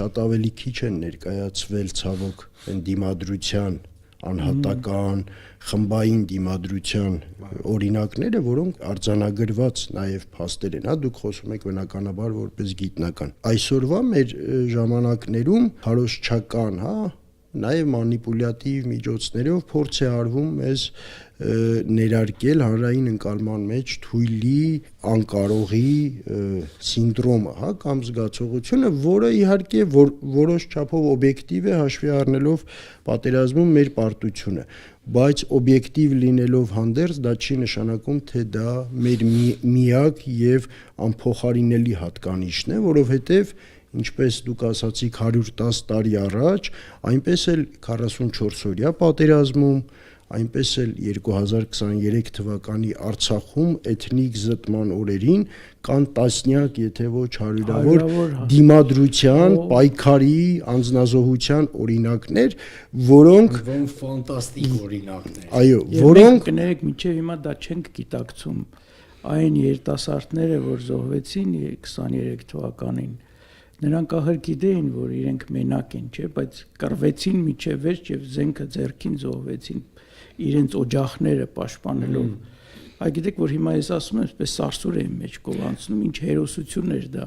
շատ ավելի քիչ են ներկայացվել ցավոք այն դիմադրության անհատական, խմբային դիմադրության օրինակները, որոնք արձանագրված նաև փաստեր են, դուք խոսում եք բնականաբար որպես գիտնական։ Այսօրվա մեր ժամանակներում քարոզչական, նաև մանիպուլյատիվ միջոցներով փորձ է արվում մեզ ներարկել հանրային ընկալման մեջ թույլի, անկարողի սինդրոմը, կամ զգացողությունը, որը իհարկե որոշ չափով օբյեկտիվ է հաշվի առնելով պատերազմում մեր պարտությունը, բայց օբյեկտիվ լինելով հանդերձ դա չի նշանակում, թե դա մեր միակ եւ անփոխարինելի հատկանիշն է, որովհետեւ ինչպես դուք ասացիք 110 տարի առաջ, այնպես էլ 44-օրյա պատերազմում, այնպես էլ 2023 թվականի Արցախում էթնիկ զտման օրերին կան տասնյակ, եթե ոչ հարյուրավոր դիմադրության, պայքարի, անձնազոհության օրինակներ, որոնք ֆանտաստիկ օրինակներ։ Այո, որոնք կներեք մինչև հիմա դա չենք գիտակցում այն երիտասարդները, որ զոհվեցին 23 թվականին, նրանք ահր գիտեին, որ իրենք մենակ են, չէ, բայց կռվեցին միջև վերջ եւ զենքը ձեռքին զոհվեցին իրենց օջախները պաշտպանելով։ Այ գիտեք, որ հիմա ես ասում եմ, այսպես սարսուր եմ մեջ կողանցնում, ինչ հերոսություն էր դա։